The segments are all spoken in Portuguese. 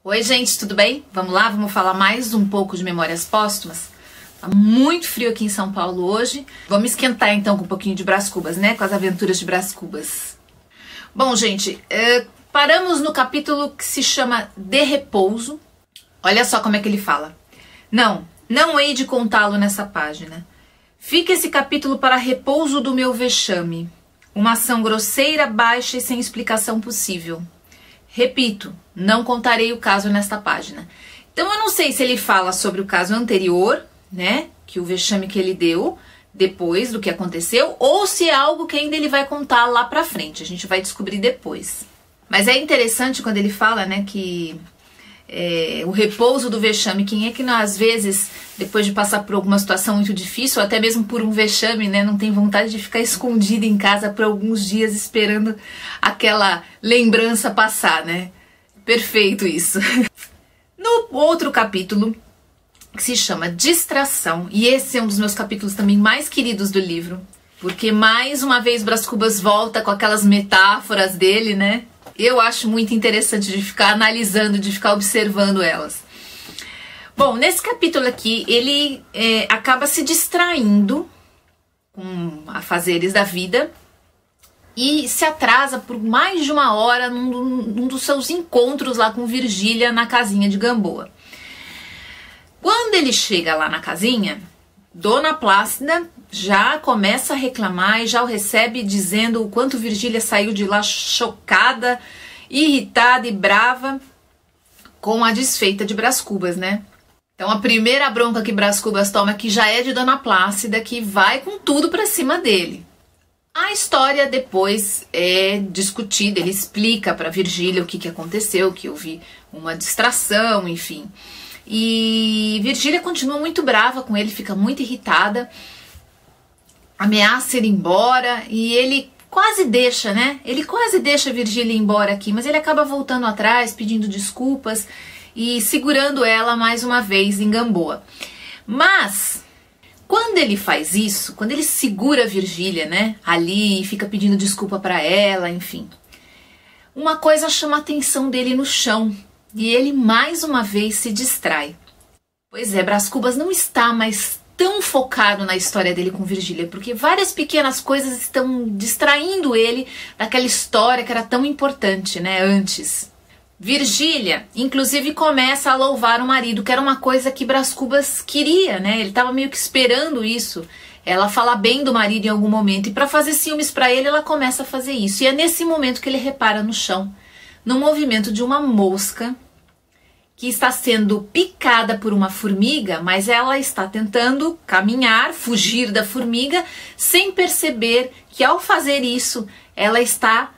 Oi gente, tudo bem? Vamos lá, vamos falar mais um pouco de Memórias Póstumas. Tá muito frio aqui em São Paulo hoje. Vamos esquentar então com um pouquinho de Brás Cubas, né? Com as aventuras de Brás Cubas. Bom gente, paramos no capítulo que se chama De Repouso. Olha só como é que ele fala. Não hei de contá-lo nessa página. Fica esse capítulo para repouso do meu vexame. Uma ação grosseira, baixa e sem explicação possível. Repito, não contarei o caso nesta página. Então eu não sei se ele fala sobre o caso anterior, né, que o vexame que ele deu depois do que aconteceu, ou se é algo que ainda ele vai contar lá pra frente. A gente vai descobrir depois. Mas é interessante quando ele fala, né, que o repouso do vexame. Quem é que às vezes, depois de passar por alguma situação muito difícil, ou até mesmo por um vexame, né, não tem vontade de ficar escondido em casa por alguns dias esperando aquela lembrança passar, né? Perfeito isso. No outro capítulo, que se chama Distração, e esse é um dos meus capítulos também mais queridos do livro, porque mais uma vez Brás Cubas volta com aquelas metáforas dele, né? Eu acho muito interessante de ficar analisando, de ficar observando elas. Bom, nesse capítulo aqui, ele acaba se distraindo com afazeres da vida e se atrasa por mais de uma hora num dos seus encontros lá com Virgília na casinha de Gamboa. Quando ele chega lá na casinha, Dona Plácida já começa a reclamar e já o recebe dizendo o quanto Virgília saiu de lá chocada, irritada e brava com a desfeita de Brás Cubas, né? Então a primeira bronca que Brás Cubas toma que já é de Dona Plácida, que vai com tudo pra cima dele. A história depois é discutida, ele explica pra Virgília o que aconteceu, que houve uma distração, enfim. E Virgília continua muito brava com ele, fica muito irritada, ameaça ele ir embora e ele quase deixa, né? Ele quase deixa Virgília ir embora aqui, mas ele acaba voltando atrás, pedindo desculpas e segurando ela mais uma vez em Gamboa. Mas quando ele faz isso, quando ele segura Virgília, né, ali e fica pedindo desculpa pra ela, enfim, uma coisa chama a atenção dele no chão. E ele mais uma vez se distrai. Pois é, Brás Cubas não está mais tão focado na história dele com Virgília, porque várias pequenas coisas estão distraindo ele daquela história que era tão importante, né, antes. Virgília, inclusive, começa a louvar o marido, que era uma coisa que Brás Cubas queria, né, ele estava meio que esperando isso. Ela fala bem do marido em algum momento, e para fazer ciúmes para ele, ela começa a fazer isso. E é nesse momento que ele repara no chão, no movimento de uma mosca que está sendo picada por uma formiga, mas ela está tentando caminhar, fugir da formiga, sem perceber que ao fazer isso, ela está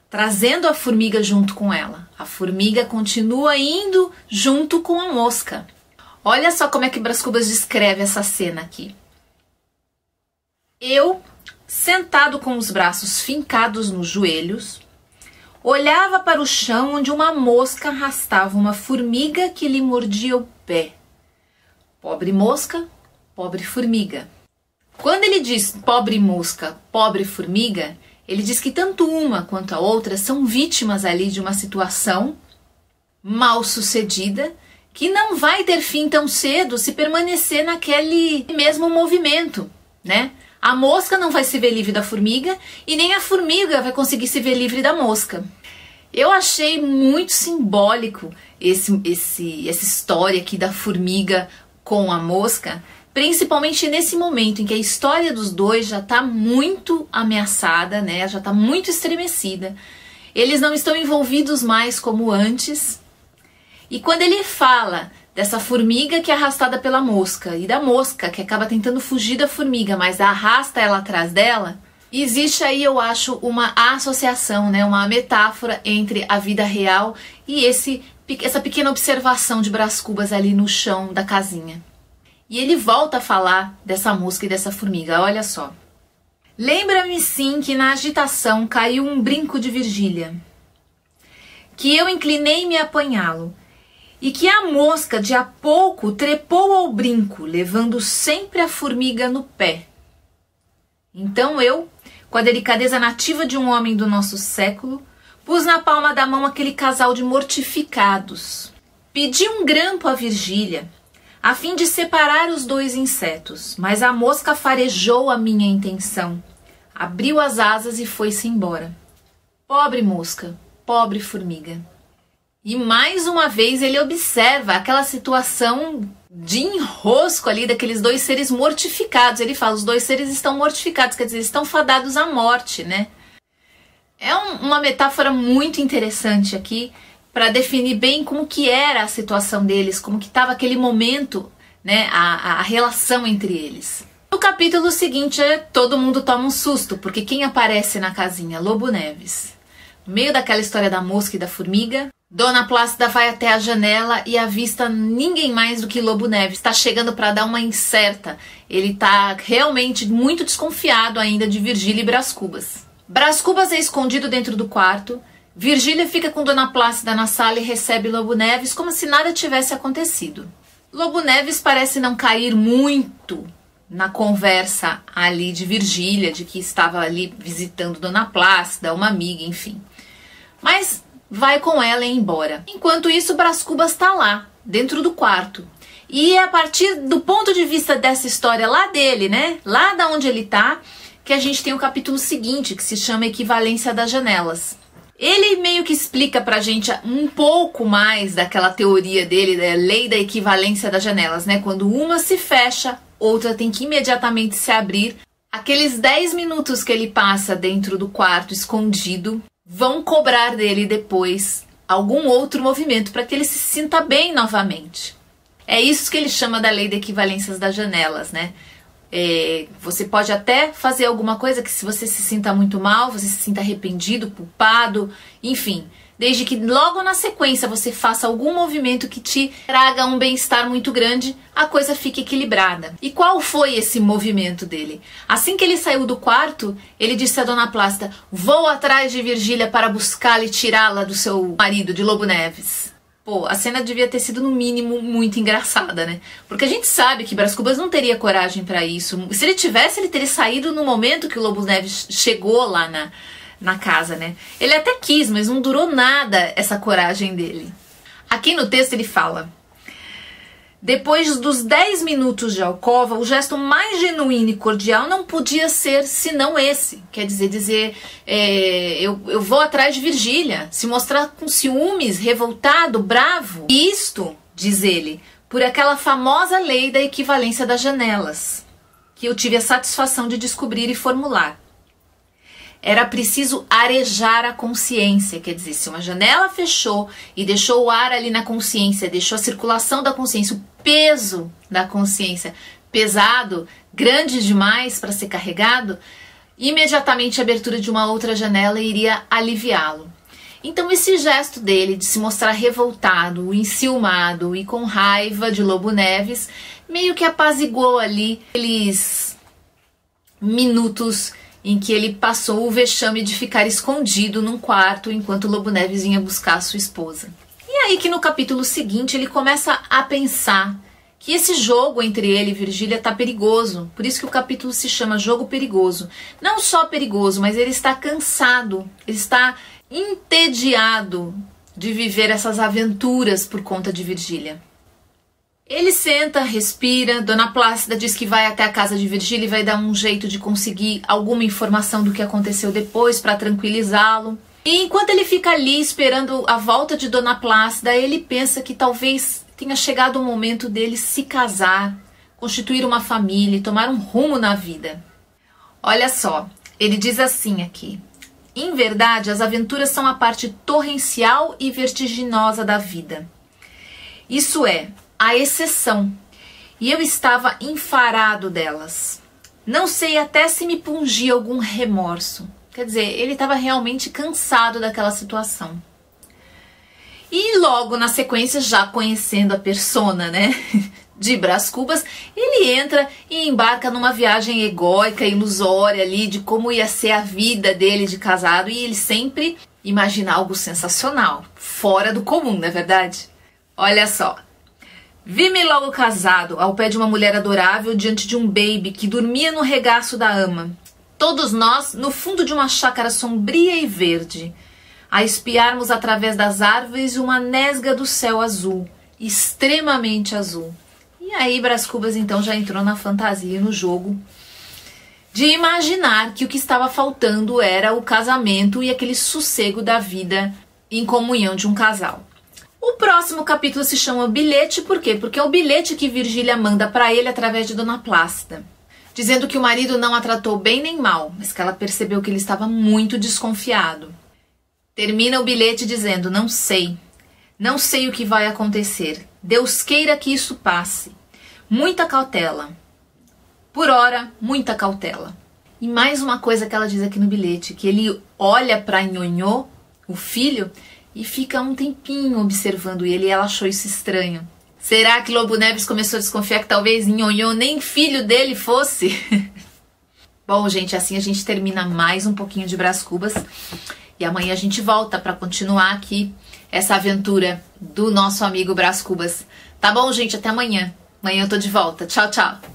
trazendo a formiga junto com ela. A formiga continua indo junto com a mosca. Olha só como é que Brás Cubas descreve essa cena aqui. Eu, sentado com os braços fincados nos joelhos, olhava para o chão onde uma mosca arrastava uma formiga que lhe mordia o pé. Pobre mosca, pobre formiga. Quando ele diz pobre mosca, pobre formiga, ele diz que tanto uma quanto a outra são vítimas ali de uma situação mal sucedida que não vai ter fim tão cedo se permanecer naquele mesmo movimento, né? A mosca não vai se ver livre da formiga e nem a formiga vai conseguir se ver livre da mosca. Eu achei muito simbólico essa história aqui da formiga com a mosca, principalmente nesse momento em que a história dos dois já está muito ameaçada, né? Já está muito estremecida. Eles não estão envolvidos mais como antes. E quando ele fala dessa formiga que é arrastada pela mosca e da mosca que acaba tentando fugir da formiga, mas arrasta ela atrás dela, existe aí, eu acho, uma associação, né, uma metáfora entre a vida real e essa pequena observação de Brás Cubas ali no chão da casinha. E ele volta a falar dessa mosca e dessa formiga, olha só. Lembra-me sim que na agitação caiu um brinco de Virgília, que eu inclinei-me a apanhá-lo, e que a mosca de a pouco trepou ao brinco, levando sempre a formiga no pé. Então eu, com a delicadeza nativa de um homem do nosso século, pus na palma da mão aquele casal de mortificados Pedi um grampo a Virgília, a fim de separar os dois insetos, mas a mosca farejou a minha intenção. Abriu as asas e foi-se embora. Pobre mosca, pobre formiga. E mais uma vez ele observa aquela situação de enrosco ali daqueles dois seres mortificados. Ele fala, os dois seres estão mortificados, quer dizer, eles estão fadados à morte, né? É uma metáfora muito interessante aqui para definir bem como que era a situação deles, como que estava aquele momento, né, a relação entre eles. No capítulo seguinte, todo mundo toma um susto, porque quem aparece na casinha? Lobo Neves. No meio daquela história da mosca e da formiga, Dona Plácida vai até a janela e avista ninguém mais do que Lobo Neves. Está chegando para dar uma incerta. Ele está realmente muito desconfiado ainda de Virgília e Brás Cubas. Brás Cubas é escondido dentro do quarto. Virgília fica com Dona Plácida na sala e recebe Lobo Neves como se nada tivesse acontecido. Lobo Neves parece não cair muito na conversa ali de Virgília, de que estava ali visitando Dona Plácida, uma amiga, enfim. Mas vai com ela e embora. Enquanto isso, Brás Cubas está lá, dentro do quarto. E é a partir do ponto de vista dessa história lá dele, né? Lá da onde ele tá, que a gente tem o capítulo seguinte, que se chama Equivalência das Janelas. Ele meio que explica pra gente um pouco mais daquela teoria dele, da lei da equivalência das janelas, né? Quando uma se fecha, outra tem que imediatamente se abrir. Aqueles 10 minutos que ele passa dentro do quarto escondido vão cobrar dele depois algum outro movimento para que ele se sinta bem novamente. É isso que ele chama da lei da equivalência das janelas, né? Você pode até fazer alguma coisa que se você se sinta muito mal, você se sinta arrependido, culpado, enfim, desde que logo na sequência você faça algum movimento que te traga um bem-estar muito grande, a coisa fica equilibrada. E qual foi esse movimento dele? Assim que ele saiu do quarto, ele disse a Dona Plácida, vou atrás de Virgília para buscá-la e tirá-la do seu marido, de Lobo Neves. Pô, a cena devia ter sido, no mínimo, muito engraçada, né? Porque a gente sabe que Brás Cubas não teria coragem pra isso. Se ele tivesse, ele teria saído no momento que o Lobo Neves chegou lá na casa, né? Ele até quis, mas não durou nada essa coragem dele. Aqui no texto ele fala, depois dos 10 minutos de alcova, o gesto mais genuíno e cordial não podia ser senão esse. Quer dizer, eu vou atrás de Virgília, se mostrar com ciúmes, revoltado, bravo. E isto, diz ele, por aquela famosa lei da equivalência das janelas, que eu tive a satisfação de descobrir e formular. Era preciso arejar a consciência, quer dizer, se uma janela fechou e deixou o ar ali na consciência, deixou a circulação da consciência, o peso da consciência pesado, grande demais para ser carregado, imediatamente a abertura de uma outra janela iria aliviá-lo. Então esse gesto dele de se mostrar revoltado, enciumado e com raiva de Lobo Neves, meio que apaziguou ali aqueles minutos em que ele passou o vexame de ficar escondido num quarto enquanto Lobo Neves vinha buscar a sua esposa. E aí que no capítulo seguinte ele começa a pensar que esse jogo entre ele e Virgília está perigoso. Por isso que o capítulo se chama Jogo Perigoso. Não só perigoso, mas ele está cansado, ele está entediado de viver essas aventuras por conta de Virgília. Ele senta, respira, Dona Plácida diz que vai até a casa de Virgília e vai dar um jeito de conseguir alguma informação do que aconteceu depois para tranquilizá-lo. E enquanto ele fica ali esperando a volta de Dona Plácida, ele pensa que talvez tenha chegado o momento dele se casar, constituir uma família e tomar um rumo na vida. Olha só, ele diz assim aqui, em verdade as aventuras são a parte torrencial e vertiginosa da vida. Isso é, a exceção, e eu estava enfarado delas. Não sei até se me pungia algum remorso. Quer dizer, ele estava realmente cansado daquela situação. E logo na sequência, já conhecendo a persona, né, de Brás Cubas, ele entra e embarca numa viagem egóica, ilusória ali, de como ia ser a vida dele de casado, e ele sempre imagina algo sensacional, fora do comum, não é verdade? Olha só. Vi-me logo casado, ao pé de uma mulher adorável, diante de um baby que dormia no regaço da ama. Todos nós, no fundo de uma chácara sombria e verde, a espiarmos através das árvores uma nesga do céu azul, extremamente azul. E aí Brás Cubas então já entrou na fantasia, no jogo, de imaginar que o que estava faltando era o casamento e aquele sossego da vida em comunhão de um casal. O próximo capítulo se chama Bilhete, por quê? Porque é o bilhete que Virgília manda para ele através de Dona Plácida, dizendo que o marido não a tratou bem nem mal, mas que ela percebeu que ele estava muito desconfiado. Termina o bilhete dizendo: não sei o que vai acontecer, Deus queira que isso passe, muita cautela, por ora, muita cautela. E mais uma coisa que ela diz aqui no bilhete, que ele olha para Nhonhô, o filho, e fica um tempinho observando ele, e ela achou isso estranho. Será que Lobo Neves começou a desconfiar que talvez Nhonhô nem filho dele fosse? Bom, gente, assim a gente termina mais um pouquinho de Brás Cubas. E amanhã a gente volta para continuar aqui essa aventura do nosso amigo Brás Cubas. Tá bom, gente? Até amanhã. Amanhã eu tô de volta. Tchau, tchau.